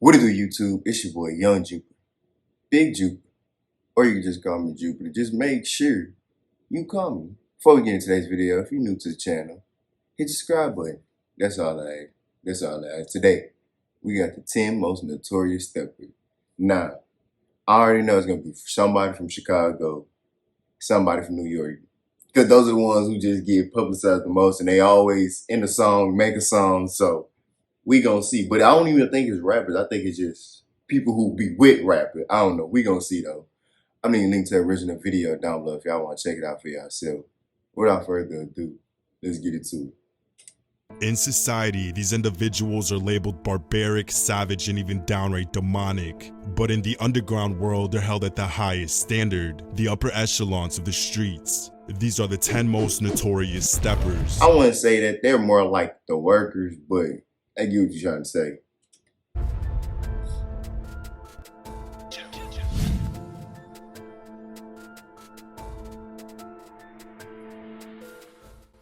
What it do, YouTube? It's your boy, Young Jupiter, Big Jupiter, or you can just call me Jupiter. Just make sure you call me. Before we get into today's video, if you're new to the channel, hit the subscribe button. That's all I ask. That's all I ask. Today, we got the 10 most notorious steppers. Now, I already know it's going to be somebody from Chicago, somebody from New York. Because those are the ones who just get publicized the most, and they always, in the song, make a song, so we gonna see. But I don't even think it's rappers. I think it's just people who be with rappers. I don't know. We gonna see though. I'm gonna link to the original video down below if y'all want to check it out for yourself. Without further ado, let's get into it. In society, these individuals are labeled barbaric, savage, and even downright demonic. But in the underground world, they're held at the highest standard, the upper echelons of the streets. These are the 10 most notorious steppers. I wouldn't say that they're more like the workers, but I get what you're trying to say.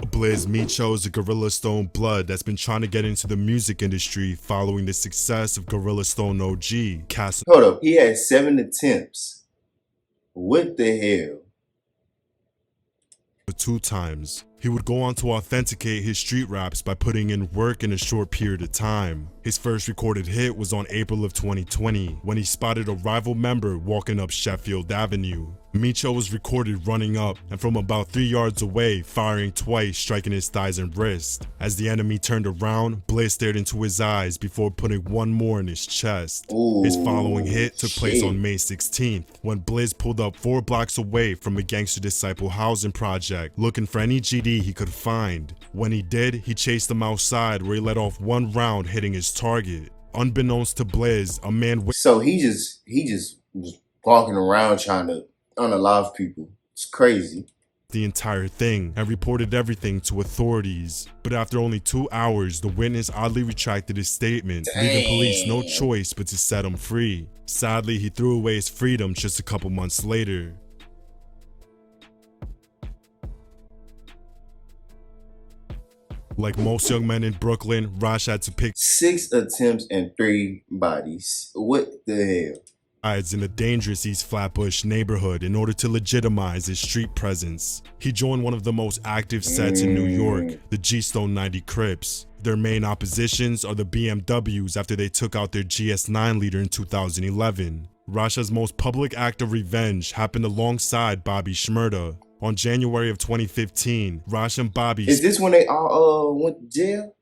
Blizz Micho is a Gorilla Stone blood that's been trying to get into the music industry following the success of Gorilla Stone OG. Hold up, he had 7 attempts. What the hell? 2 times. He would go on to authenticate his street raps by putting in work in a short period of time. His first recorded hit was on April of 2020 when he spotted a rival member walking up Sheffield Avenue. Micho was recorded running up and from about 3 yards away, firing twice, striking his thighs and wrist. As the enemy turned around, Blizz stared into his eyes before putting one more in his chest. Ooh, his following hit took place on May 16th when Blizz pulled up 4 blocks away from a Gangster Disciple housing project looking for any GD he could find. When he did, he chased him outside where he let off 1 round hitting his target. Unbeknownst to Blizz, a man so he just was walking around trying to unalive people. It's crazy. The entire thing and reported everything to authorities. But after only 2 hours, the witness oddly retracted his statement, leaving police no choice but to set him free. Sadly, he threw away his freedom just a couple months later. Like most young men in Brooklyn, Rash had to pick 6 attempts and 3 bodies. What the hell? sides in the dangerous East Flatbush neighborhood in order to legitimize his street presence. He joined one of the most active sets in New York, the G-Stone 90 Crips. Their main oppositions are the BMWs after they took out their GS9 leader in 2011. Rasha's most public act of revenge happened alongside Bobby Shmurda. On January of 2015, Rash and Bobby— Is this when they all went to jail?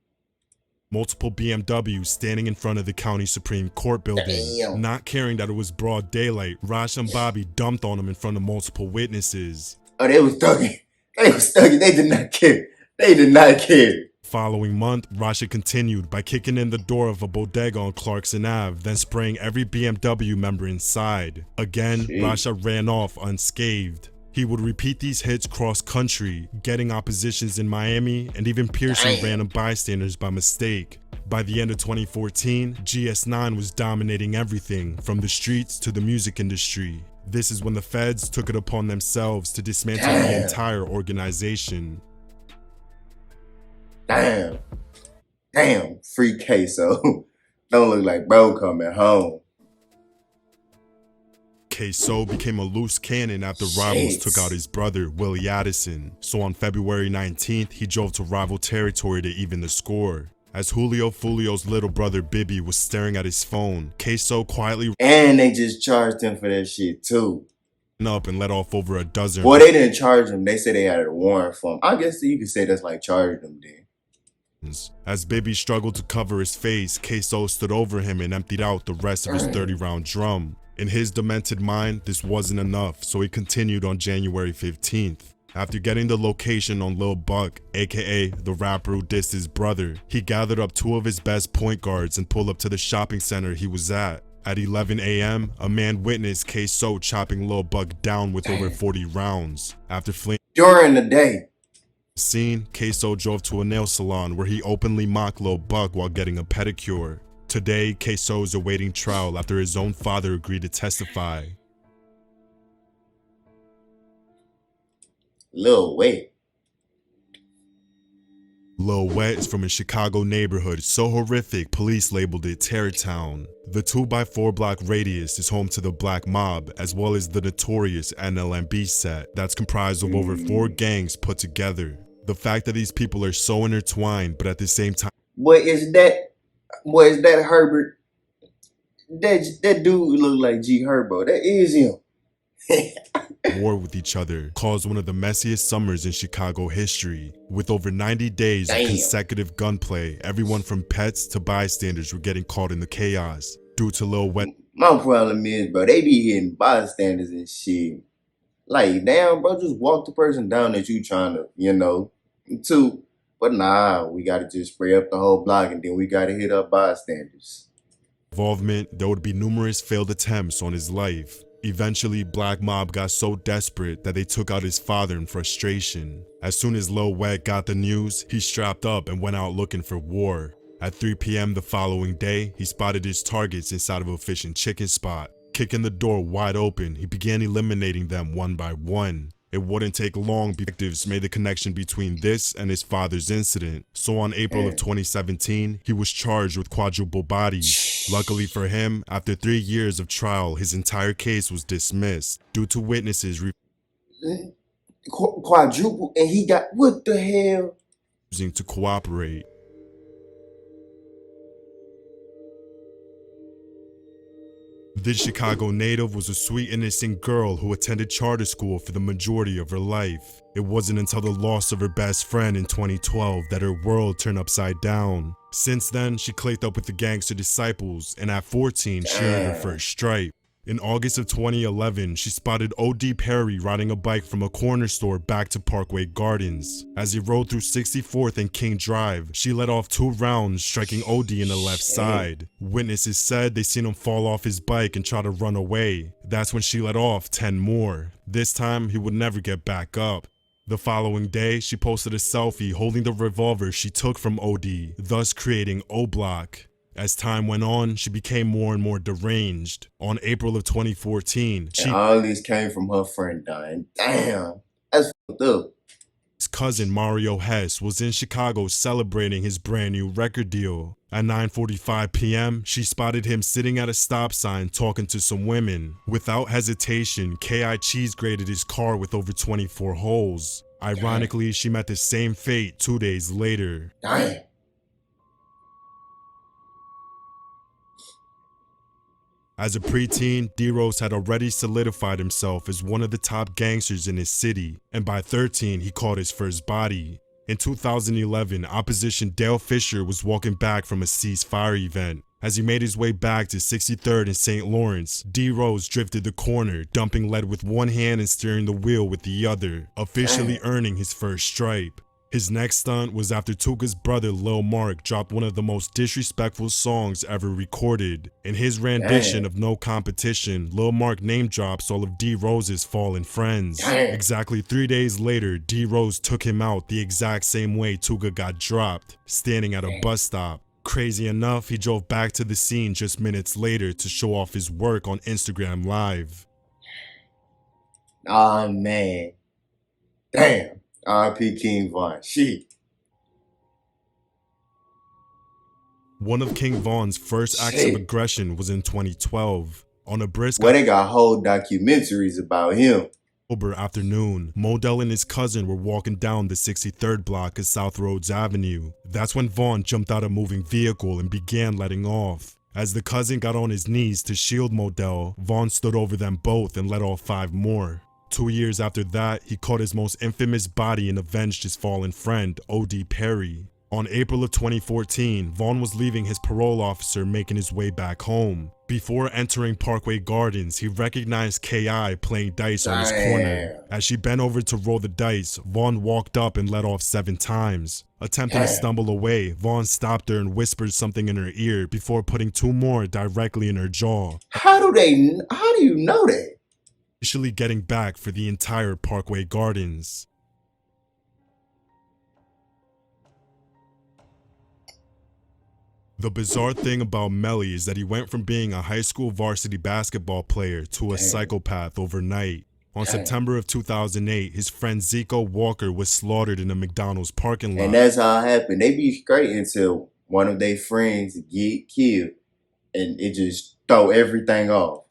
Multiple BMWs standing in front of the county Supreme Court building. Damn. Not caring that it was broad daylight, Rash and Bobby dumped on him in front of multiple witnesses. Oh, they was thugging. They was thugging. They did not care. They did not care. Following month, Rasha continued by kicking in the door of a bodega on Clarkson Ave, then spraying every BMW member inside. Again, Rasha ran off unscathed. He would repeat these hits cross-country, getting oppositions in Miami and even piercing random bystanders by mistake. By the end of 2014, GS9 was dominating everything from the streets to the music industry. This is when the feds took it upon themselves to dismantle the entire organization. Damn, free queso. Don't look like bro coming home. Queso became a loose cannon after rivals took out his brother, Willie Addison. So on February 19th, he drove to rival territory to even the score. As Julio Fulio's little brother Bibby was staring at his phone, Queso quietly— and they just charged him for that shit too. Up and let off over a dozen— well, they didn't charge him. They said they had a warrant for him. I guess you could say that's like charging him then. As Bibby struggled to cover his face, Queso stood over him and emptied out the rest of his 30-round drum. In his demented mind, this wasn't enough, so he continued on January 15th. After getting the location on Lil Buck, aka the rapper who dissed his brother, he gathered up 2 of his best point guards and pulled up to the shopping center he was at. At 11 a.m., a man witnessed Queso chopping Lil Buck down with over 40 rounds. After fleeing during the day, scene, Queso drove to a nail salon where he openly mocked Lil Buck while getting a pedicure. Today, Queso is awaiting trial after his own father agreed to testify. Lil Wayne. Lil Wet is from a Chicago neighborhood so horrific, police labeled it Terror Town. The 2x4 block radius is home to the Black Mob, as well as the Notorious NLMB set that's comprised of over 4 gangs put together. The fact that these people are so intertwined, but at the same time, What is that? What is that, Herbert? That dude look like G Herbo. That is him. war with each other caused one of the messiest summers in Chicago history. With over 90 days of consecutive gunplay, everyone from pets to bystanders were getting caught in the chaos due to Lil Wet. My problem is, bro, they be hitting bystanders and shit. Like, damn, bro, just walk the person down that you trying to, to. But nah, we gotta just spray up the whole block and then we gotta hit up bystanders. Involvement, there would be numerous failed attempts on his life. Eventually, Black Mob got so desperate that they took out his father in frustration. As soon as Lil Wet got the news, he strapped up and went out looking for war. At 3 p.m. the following day, he spotted his targets inside of a fish and chicken spot. Kicking the door wide open, he began eliminating them one by one. It wouldn't take long before detectives made the connection between this and his father's incident. So on April of 2017, he was charged with quadruple body. Luckily for him, after 3 years of trial, his entire case was dismissed due to witnesses Quadruple, and he got, what the hell? refusing to cooperate. This Chicago native was a sweet, innocent girl who attended charter school for the majority of her life. It wasn't until the loss of her best friend in 2012 that her world turned upside down. Since then, she clicked up with the gangster disciples, and at 14, she earned her first stripe. In August of 2011, she spotted O.D. Perry riding a bike from a corner store back to Parkway Gardens. As he rode through 64th and King Drive, she let off 2 rounds, striking O.D. in the left side. Witnesses said they seen him fall off his bike and try to run away. That's when she let off 10 more. This time, he would never get back up. The following day, she posted a selfie holding the revolver she took from O.D., thus creating O-Block. As time went on, she became more and more deranged. On April of 2014, and all this came from her friend dying. Damn, that's fucked up. His cousin Mario Hess was in Chicago celebrating his brand new record deal. At 9:45 p.m., she spotted him sitting at a stop sign talking to some women. Without hesitation, K.I. cheese graded his car with over 24 holes. Ironically, she met the same fate 2 days later. Damn. As a preteen, D-Rose had already solidified himself as one of the top gangsters in his city, and by 13, he caught his first body. In 2011, opposition Dale Fisher was walking back from a ceasefire event. As he made his way back to 63rd and St. Lawrence, D-Rose drifted the corner, dumping lead with one hand and steering the wheel with the other, officially earning his first stripe. His next stunt was after Tuga's brother Lil Mark dropped one of the most disrespectful songs ever recorded. In his rendition of No Competition, Lil Mark name drops all of D-Rose's fallen friends. Exactly 3 days later, D-Rose took him out the exact same way Tuga got dropped, standing at a bus stop. Crazy enough, he drove back to the scene just minutes later to show off his work on Instagram Live. Oh man, damn. R.I.P. King Von. Shit. One of King Von's first acts of aggression was in 2012. On a brisk they got whole documentaries about him. October afternoon, Modell and his cousin were walking down the 63rd block of South Rhodes Avenue. That's when Vaughn jumped out a moving vehicle and began letting off. As the cousin got on his knees to shield Modell, Vaughn stood over them both and let off 5 more. 2 years after that, he caught his most infamous body and avenged his fallen friend, O.D. Perry. On April of 2014, Vaughn was leaving his parole officer making his way back home. Before entering Parkway Gardens, he recognized K.I. playing dice on his corner. As she bent over to roll the dice, Vaughn walked up and let off 7 times. Attempting to stumble away, Vaughn stopped her and whispered something in her ear before putting 2 more directly in her jaw. How do you know that? Initially getting back for the entire Parkway Gardens. The bizarre thing about Melly is that he went from being a high school varsity basketball player to a psychopath overnight. On Damn. September of 2008, his friend Zico Walker was slaughtered in a McDonald's parking lot. And that's how it happened. They be straight until one of their friends get killed and it just throw everything off.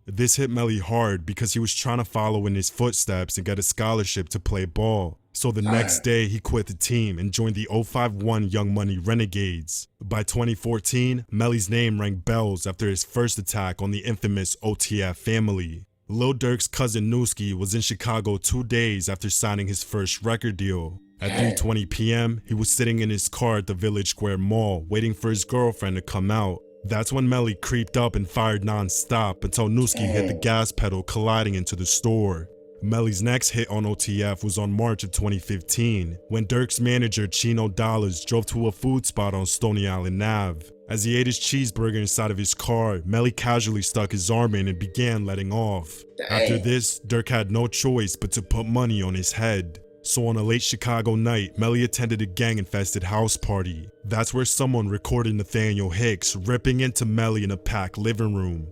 This hit Melly hard because he was trying to follow in his footsteps and get a scholarship to play ball. So the next day, he quit the team and joined the 051 Young Money Renegades. By 2014, Melly's name rang bells after his first attack on the infamous OTF family. Lil Durk's cousin Newski was in Chicago 2 days after signing his first record deal. At 3:20 p.m., he was sitting in his car at the Village Square Mall, waiting for his girlfriend to come out. That's when Melly creeped up and fired non-stop until Newski hit the gas pedal, colliding into the store. Melly's next hit on OTF was on March of 2015, when Durk's manager Chino Dollars drove to a food spot on Stony Island Ave. As he ate his cheeseburger inside of his car, Melly casually stuck his arm in and began letting off. After this, Durk had no choice but to put money on his head. So on a late Chicago night, Melly attended a gang-infested house party. That's where someone recorded Nathaniel Hicks ripping into Melly in a packed living room.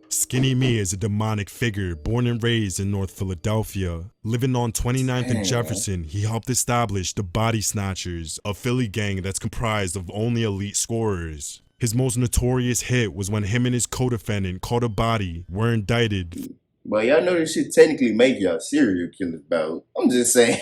Skinny Me is a demonic figure born and raised in North Philadelphia. Living on 29th and Jefferson, he helped establish the Body Snatchers, a Philly gang that's comprised of only elite scorers. His most notorious hit was when him and his co-defendant, called a body, were indicted. But y'all know this shit technically make y'all serial killers, bro. I'm just saying,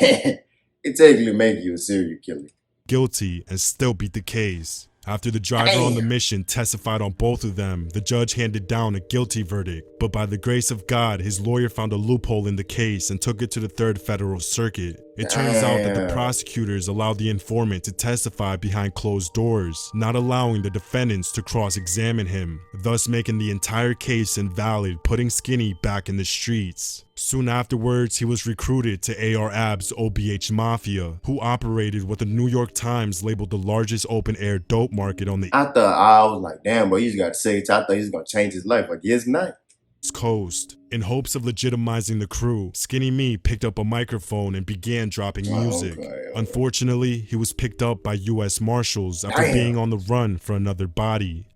it technically make you a serial killer. Guilty and still beat the case. After the driver on the mission testified on both of them, the judge handed down a guilty verdict. But by the grace of God, his lawyer found a loophole in the case and took it to the 3rd Federal Circuit. It turns out that the prosecutors allowed the informant to testify behind closed doors, not allowing the defendants to cross-examine him, thus making the entire case invalid, putting Skinny back in the streets. Soon afterwards, he was recruited to AR Ab's OBH Mafia, who operated what the New York Times labeled the largest open-air dope market on the I was like, damn, bro, you just got to say it. I thought he was going to change his life. I guess not. East Coast. In hopes of legitimizing the crew, Skinny Me picked up a microphone and began dropping music. Unfortunately, he was picked up by U.S. Marshals after being on the run for another body.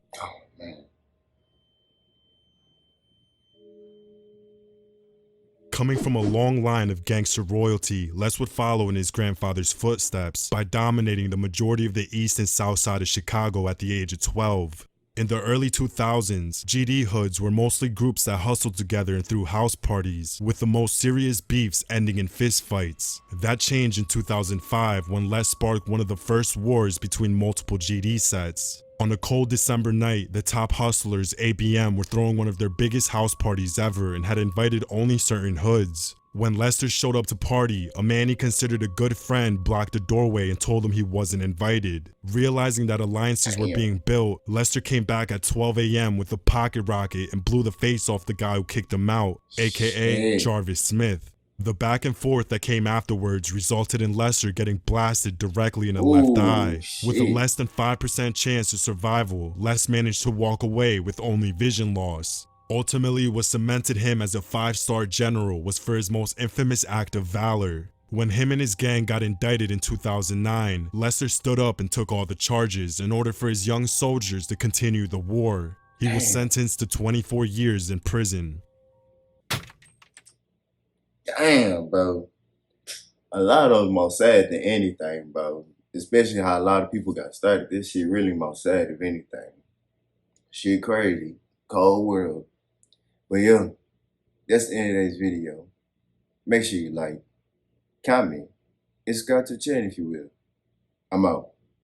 Coming from a long line of gangster royalty, Les would follow in his grandfather's footsteps by dominating the majority of the east and south side of Chicago at the age of 12. In the early 2000s, GD hoods were mostly groups that hustled together and threw house parties, with the most serious beefs ending in fistfights. That changed in 2005 when Les sparked one of the first wars between multiple GD sets. On a cold December night, the top hustlers, ABM, were throwing one of their biggest house parties ever and had invited only certain hoods. When Lester showed up to party, a man he considered a good friend blocked the doorway and told him he wasn't invited. Realizing that alliances were being built, Lester came back at 12 a.m. with a pocket rocket and blew the face off the guy who kicked him out, aka Jarvis Smith. The back and forth that came afterwards resulted in Lester getting blasted directly in the left eye. With a less than 5% chance of survival, Les managed to walk away with only vision loss. Ultimately, what cemented him as a 5-star general was for his most infamous act of valor. When him and his gang got indicted in 2009, Lester stood up and took all the charges in order for his young soldiers to continue the war. He was sentenced to 24 years in prison. Damn, bro. A lot of those more sad than anything, bro. Especially how a lot of people got started. This shit really more sad if anything. Shit crazy. Cold world. But yeah, that's the end of today's video. Make sure you like, comment, and subscribe to the channel if you will. I'm out.